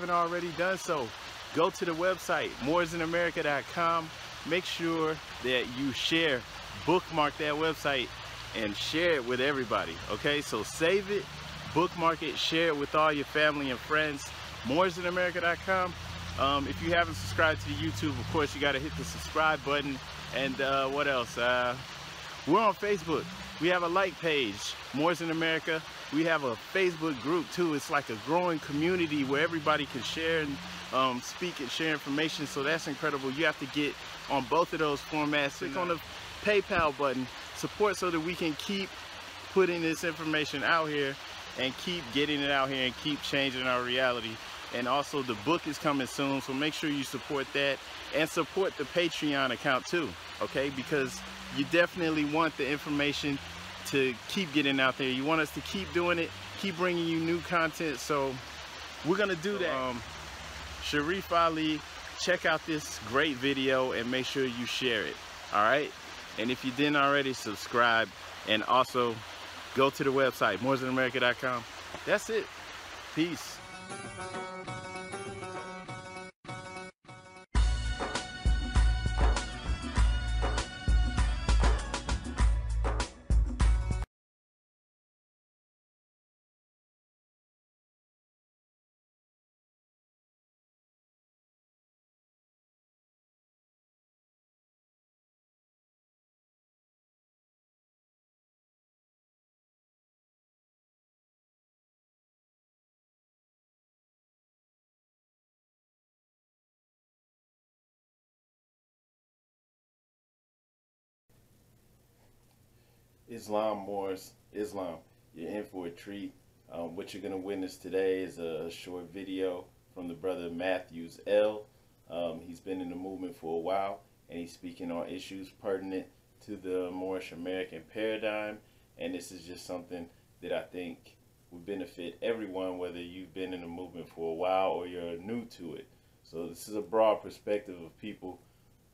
haven't already done so, go to the website, moorsinamerica.com. Make sure that you share, bookmark that website, and share it with everybody, okay? So save it, bookmark it, share it with all your family and friends. Moorsinamerica.com. If you haven't subscribed to the YouTube, of course, you got to hit the subscribe button. And what else? We're on Facebook. We have a like page, Moors in America. We have a Facebook group too. It's like a growing community where everybody can share and speak and share information. So that's incredible. You have to get on both of those formats. Click on the PayPal button, support so that we can keep putting this information out here and keep getting it out here and keep changing our reality. And also the book is coming soon, so make sure you support that and support the Patreon account too, okay? Because you definitely want the information to keep getting out there. You want us to keep doing it, keep bringing you new content, so we're gonna do that. Sharif Ali, check out this great video and make sure you share it, all right? And if you didn't already, subscribe, and also go to the website, moorsinamerica.com. That's it. Peace. Islam, Moors, Islam, you're in for a treat. What you're going to witness today is a short video from the brother Matheno. He's been in the movement for a while, and he's speaking on issues pertinent to the Moorish American paradigm. And this is just something that I think would benefit everyone, whether you've been in the movement for a while or you're new to it. So this is a broad perspective of people,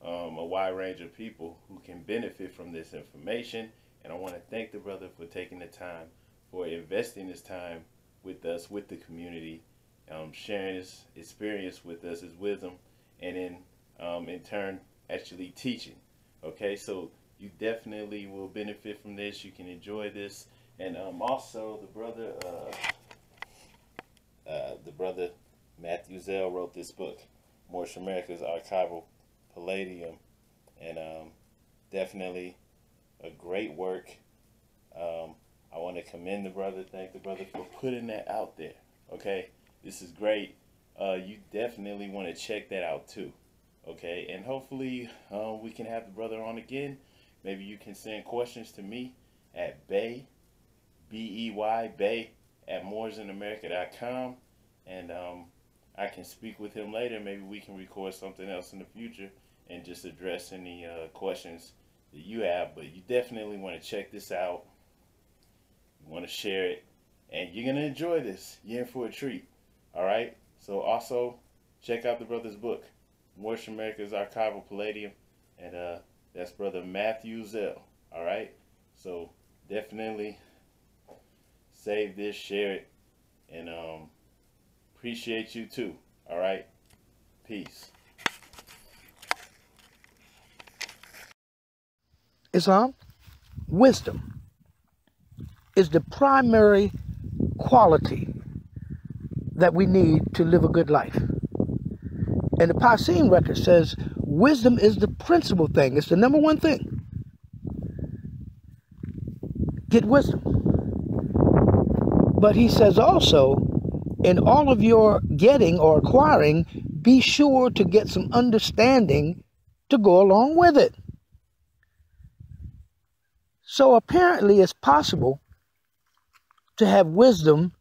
a wide range of people who can benefit from this information. And I want to thank the brother for taking the time, for investing his time with us, with the community, sharing his experience with us, his wisdom, and in turn, actually teaching. Okay, so you definitely will benefit from this. You can enjoy this. And also, the brother Matheno wrote this book, Moorish America's Archival, Palladium, and definitely a great work. I want to commend the brother, thank the brother for putting that out there. Okay, this is great. You definitely want to check that out too. Okay, and hopefully we can have the brother on again. Maybe you can send questions to me at Bay, B-E-Y, Bay, at moorsinamerica.com, and I can speak with him later. Maybe we can record something else in the future and just address any questions that you have. But you definitely want to check this out. You want to share it, and you're going to enjoy this. You're in for a treat. All right? So also, check out the brother's book, Moorish America's Archival, Palladium, and that's Brother Matheno. All right? So definitely save this, share it, and appreciate you too. All right? Peace. Islam, wisdom is the primary quality that we need to live a good life. And the Passim record says wisdom is the principal thing. It's the number one thing. Get wisdom. But he says also, in all of your getting or acquiring, be sure to get some understanding to go along with it. So apparently it's possible to have wisdom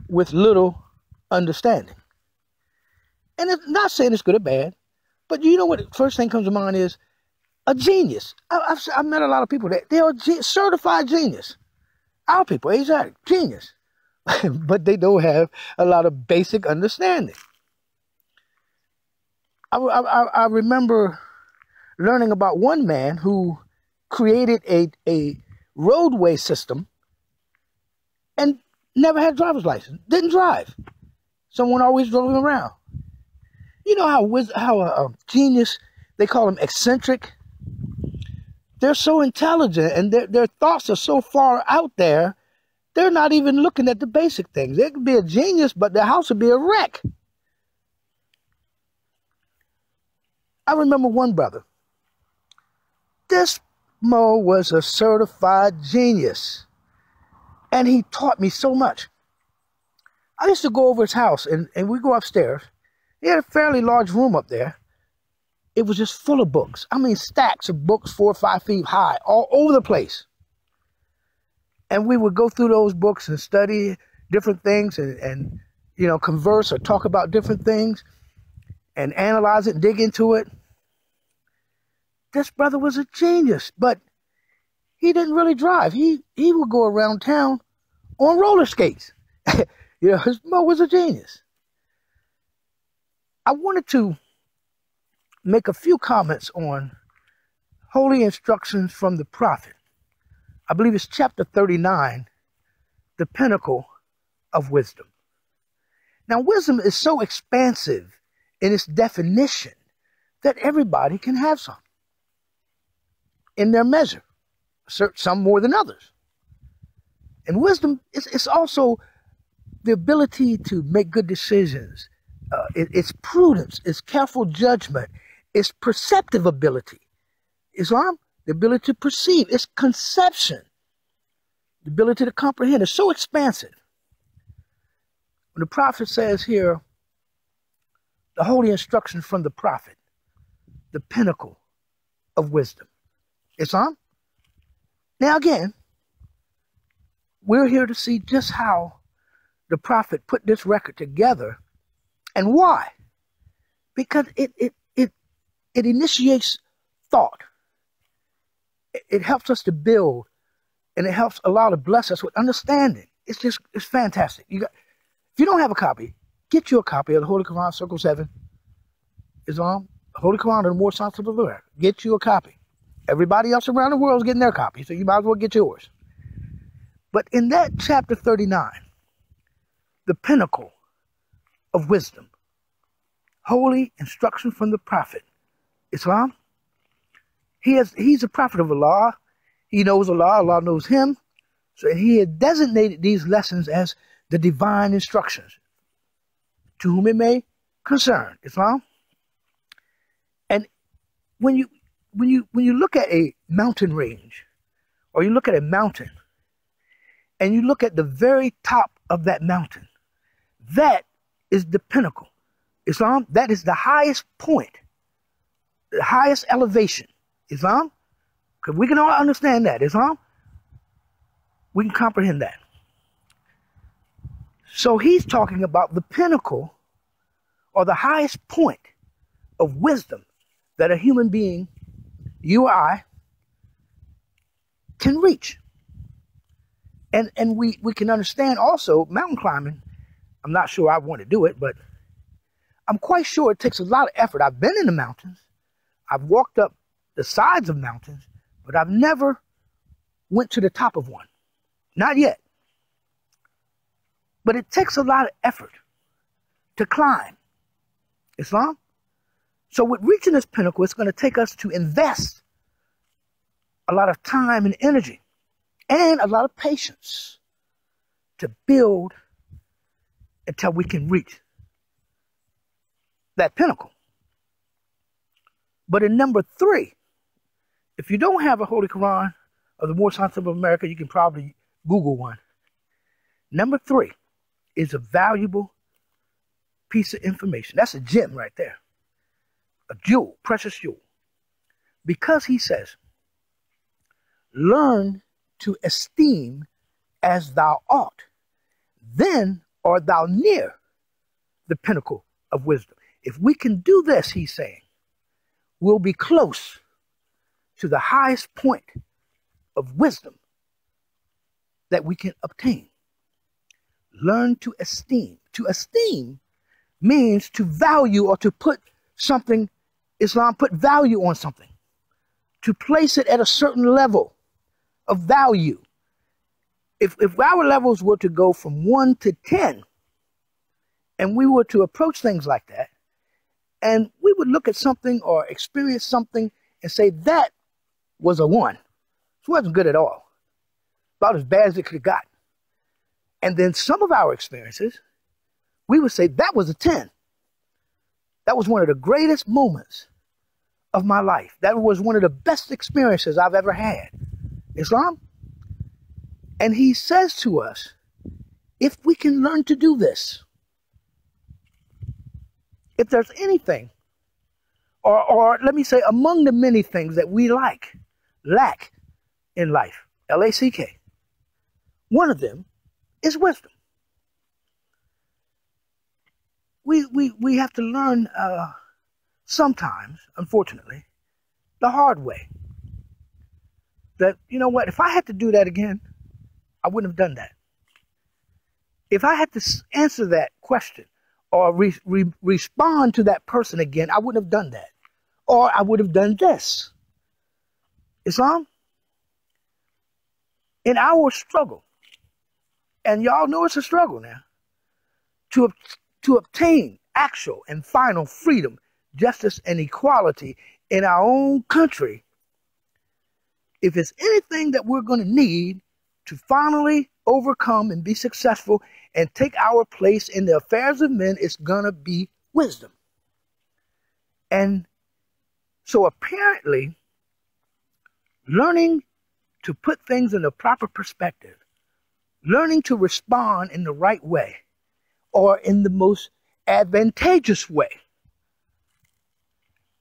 with little understanding. And it's not saying it's good or bad, but you know what the first thing comes to mind is a genius. I've met a lot of people that they are certified genius. Our people, exactly, genius. But they don't have a lot of basic understanding. I remember learning about one man who created a roadway system and never had a driver's license, didn't drive. someone always drove him around. You know how a genius, they call them eccentric. They're so intelligent and their thoughts are so far out there, they're not even looking at the basic things. They could be a genius, but their house would be a wreck. I remember one brother. This Mo was a certified genius, and he taught me so much. I used to go over his house, and we go upstairs. He had a fairly large room up there. It was just full of books. I mean, stacks of books 4 or 5 feet high, all over the place. And we would go through those books and study different things and you know, converse or talk about different things and analyze it and dig into it. This brother was a genius, but he didn't really drive. He would go around town on roller skates. You know, his Mo was a genius. I wanted to make a few comments on holy instructions from the prophet. I believe it's chapter 39, the pinnacle of wisdom. Now, wisdom is so expansive in its definition that everybody can have some in their measure, some more than others. And wisdom is also the ability to make good decisions. It's prudence, it's careful judgment, it's perceptive ability. Islam, the ability to perceive, it's conception, the ability to comprehend. It's so expansive. When the prophet says here, the holy instruction from the prophet, the pinnacle of wisdom. Islam? Now again, we're here to see just how the prophet put this record together and why. Because it initiates thought. It helps us to build, and it helps Allah to bless us with understanding. It's fantastic. If you don't have a copy, get you a copy of the Holy Quran, Circle 7, Islam, Holy Quran, and the Moorish of the Lord. Get you a copy. Everybody else around the world is getting their copy, so you might as well get yours. But in that chapter 39, the pinnacle of wisdom, holy instruction from the prophet, Islam, he's a prophet of Allah. He knows Allah, Allah knows him. So he had designated these lessons as the divine instructions to whom it may concern. Islam. And when you look at a mountain range, or you look at a mountain, and you look at the very top of that mountain, that is the pinnacle. Islam, that is the highest point, the highest elevation. Islam, because we can all understand that. Islam, we can comprehend that. So he's talking about the pinnacle, or the highest point of wisdom that a human being, you or I, can reach. And we can understand also mountain climbing. I'm not sure I want to do it, but I'm quite sure it takes a lot of effort. I've been in the mountains. I've walked up the sides of mountains, but I've never went to the top of one. Not yet. But it takes a lot of effort to climb. Islam? So with reaching this pinnacle, it's going to take us to invest a lot of time and energy and a lot of patience to build until we can reach that pinnacle. But in number 3, if you don't have a Holy Quran of the Moorish of America, you can probably Google one. Number 3 is a valuable piece of information. That's a gem right there. A jewel, precious jewel. Because he says, learn to esteem as thou ought, then art thou near the pinnacle of wisdom. If we can do this, he's saying, we'll be close to the highest point of wisdom that we can obtain. Learn to esteem. To esteem means to value, or to put something, Islam, put value on something. To place it at a certain level of value. If our levels were to go from 1 to 10 And we were to approach things like that, and we would look at something or experience something and say that was a 1. It wasn't good at all. About as bad as it could have got. And then some of our experiences, we would say that was a 10. That was one of the greatest moments of my life. That was one of the best experiences I've ever had. Islam? And he says to us, if we can learn to do this, if there's anything, or let me say among the many things that we lack in life, L-A-C-K, one of them is wisdom. We have to learn sometimes, unfortunately, the hard way. That, you know what, if I had to do that again, I wouldn't have done that. If I had to answer that question or respond to that person again, I wouldn't have done that. Or I would have done this. Islam, in our struggle, and y'all know it's a struggle now, to obtain actual and final freedom, justice, and equality in our own country, if it's anything that we're going to need to finally overcome and be successful and take our place in the affairs of men, it's going to be wisdom. And so apparently, learning to put things in the proper perspective, learning to respond in the right way, or in the most advantageous way.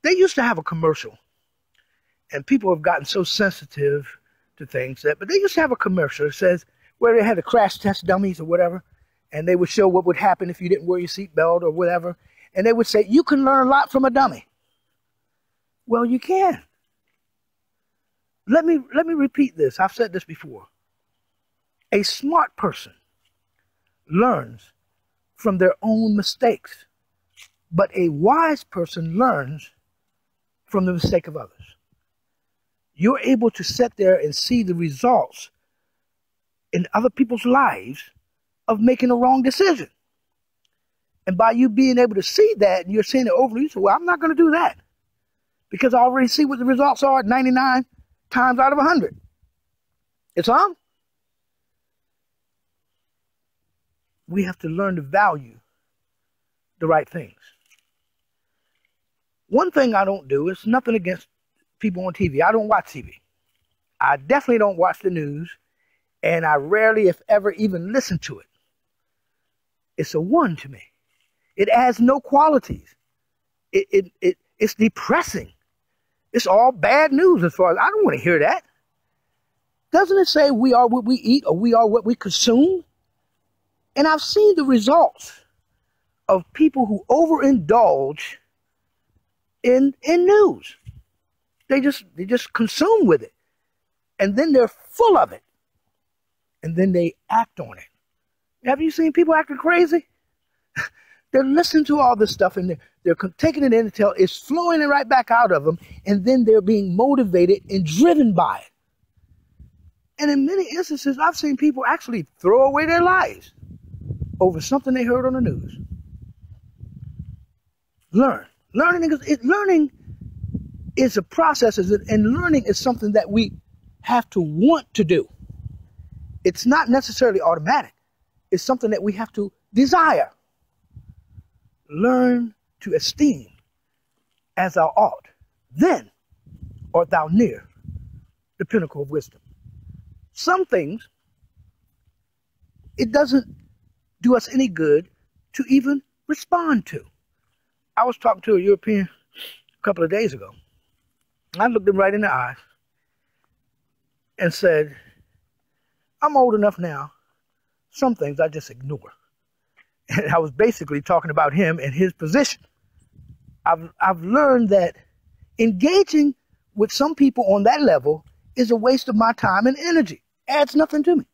They used to have a commercial, and people have gotten so sensitive to things that, but they used to have a commercial that says, where they had the crash test dummies or whatever, and they would show what would happen if you didn't wear your seatbelt or whatever, and they would say, you can learn a lot from a dummy. Well, you can. Let me repeat this. I've said this before. A smart person learns from their own mistakes, but a wise person learns from the mistake of others. You're able to sit there and see the results in other people's lives of making a wrong decision. And by you being able to see that, and you're seeing it over, you say, well, I'm not going to do that, because I already see what the results are 99 times out of 100. Islam? We have to learn to value the right things. One thing I don't do is nothing against people on TV. I don't watch TV. I definitely don't watch the news, and I rarely, if ever, even listen to it. It's a 1 to me. It has no qualities. It's depressing. It's all bad news as far as, I don't want to hear that. Doesn't it say we are what we eat, or we are what we consume? And I've seen the results of people who overindulge in news. They just consume with it. And then they're full of it. And then they act on it. Have you seen people acting crazy? They're listening to all this stuff, and they're taking it in until it's flowing right back out of them, and then they're being motivated and driven by it. And in many instances, I've seen people actually throw away their lives over something they heard on the news. Learning is a process, and learning is something that we have to want to do. It's not necessarily automatic. It's something that we have to desire. Learn to esteem as thou ought. Then art thou near the pinnacle of wisdom. Some things, it doesn't do us any good to even respond to. I was talking to a European a couple of days ago. I looked him right in the eyes and said, I'm old enough now, some things I just ignore. And I was basically talking about him and his position. I've learned that engaging with some people on that level is a waste of my time and energy. Adds nothing to me.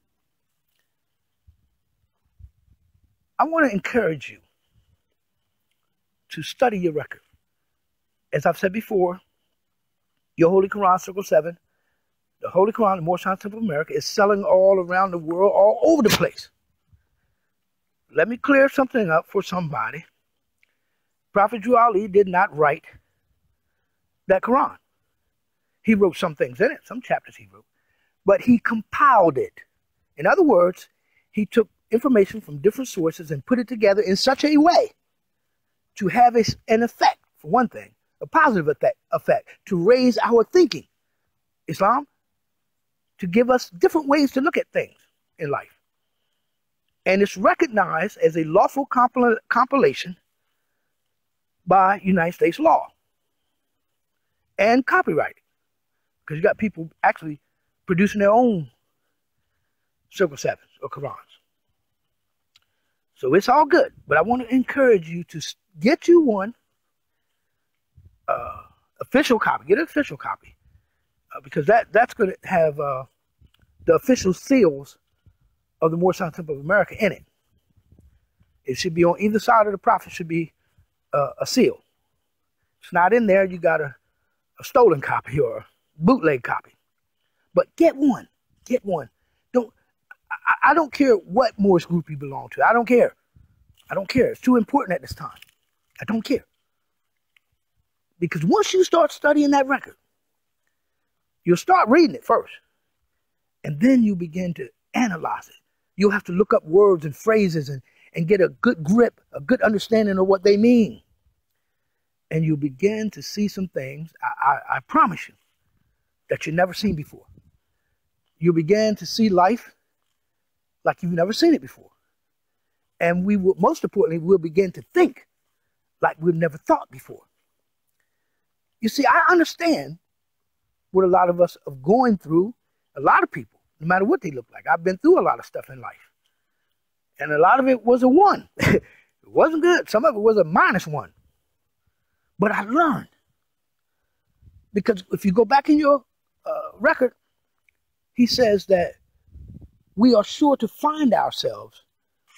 I want to encourage you to study your record. As I've said before, your Holy Quran, Circle 7, the Holy Quran, the Moorish Temple of America, is selling all around the world, all over the place. let me clear something up for somebody. Prophet Drew Ali did not write that Quran. He wrote some things in it, some chapters he wrote, but he compiled it. In other words, he took information from different sources and put it together in such a way to have an effect, for one thing, a positive effect, to raise our thinking. Islam, to give us different ways to look at things in life. And it's recognized as a lawful compilation by United States law and copyrighted, because you got people actually producing their own Circle Sevens or Qurans. So it's all good, but I want to encourage you to get you one official copy. Get an official copy, because that's going to have the official seals of the Moorish Temple of America in it. It should be on either side of the prophet. Should be a seal. If it's not in there, you got a stolen copy or a bootleg copy. But get one. Get one. I don't care what Moorish group you belong to. I don't care. I don't care. It's too important at this time. I don't care. Because once you start studying that record, you'll start reading it first. And then you begin to analyze it. You'll have to look up words and phrases and get a good grip, a good understanding of what they mean. And you begin to see some things, I promise you, that you've never seen before. You begin to see life like you've never seen it before. And we will, most importantly, we'll begin to think like we've never thought before. You see, I understand what a lot of us are going through, a lot of people, no matter what they look like. I've been through a lot of stuff in life. And a lot of it was a 1. It wasn't good. Some of it was a -1. But I learned. Because if you go back in your record, he says that we are sure to find ourselves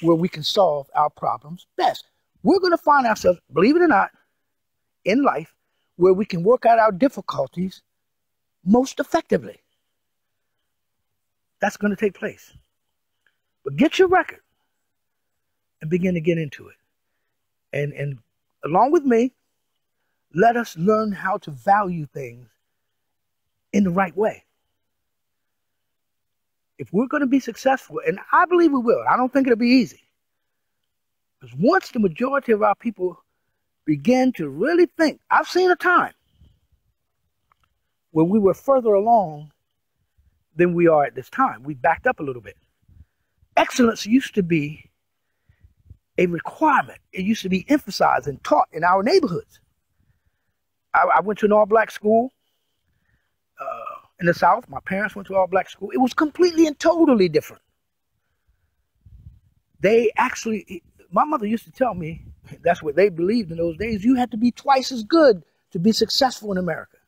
where we can solve our problems best. We're going to find ourselves, believe it or not, in life where we can work out our difficulties most effectively. That's going to take place. But get your record and begin to get into it. And along with me, let us learn how to value things in the right way. If we're going to be successful, and I believe we will, I don't think it'll be easy. Because once the majority of our people begin to really think, I've seen a time when we were further along than we are at this time. We backed up a little bit. Excellence used to be a requirement. It used to be emphasized and taught in our neighborhoods. I went to an all-black school in the South. My parents went to all-black school. It was completely and totally different. They actually, my mother used to tell me, that's what they believed in those days, you had to be twice as good to be successful in America.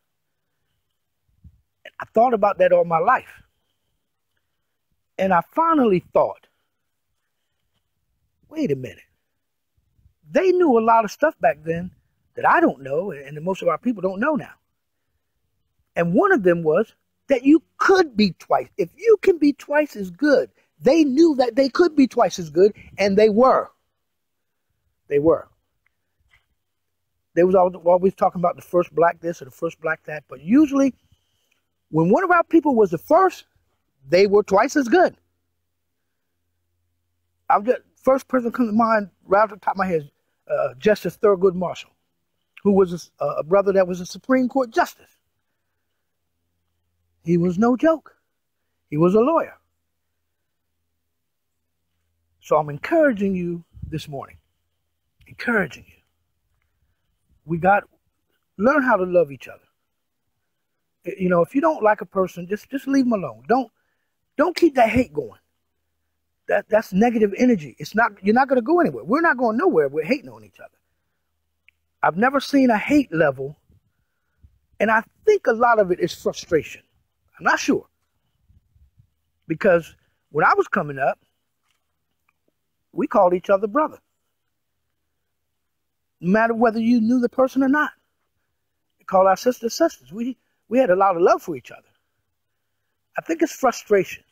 I thought about that all my life. And I finally thought, wait a minute. They knew a lot of stuff back then that I don't know and that most of our people don't know now. And one of them was that you could be twice. If you can be twice as good, they knew that they could be twice as good, and they were. They were. They was always talking about the first black this or the first black that, but usually when one of our people was the first, they were twice as good. First person comes to mind right off the top of my head, Justice Thurgood Marshall, who was a brother that was a Supreme Court justice. He was no joke. He was a lawyer. So I'm encouraging you this morning. Encouraging you. Learn how to love each other. You know, if you don't like a person, just leave them alone. Don't keep that hate going. That's negative energy. You're not going to go anywhere. We're not going nowhere. We're hating on each other. I've never seen a hate level, and I think a lot of it is frustration. I'm not sure. Because when I was coming up, we called each other brother. No matter whether you knew the person or not. We called our sisters sisters. We had a lot of love for each other. I think it's frustration.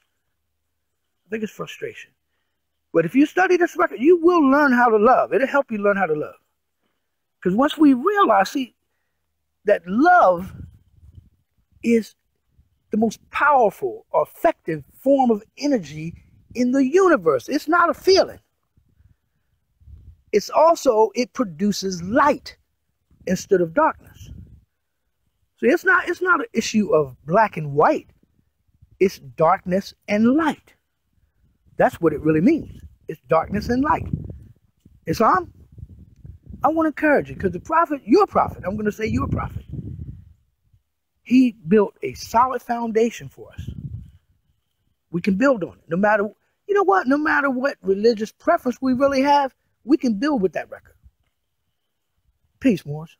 But if you study this record, you will learn how to love. It'll help you learn how to love. Because once we realize, see, that love is the most powerful or effective form of energy in the universe. It's not a feeling. It's also, it produces light instead of darkness. So it's not an issue of black and white. It's darkness and light. That's what it really means. It's darkness and light. Islam, I want to encourage you, because the prophet, your prophet, I'm going to say your prophet, he built a solid foundation for us. We can build on it. No matter, you know what, no matter what religious preference we really have, we can build with that record. Peace, Moors.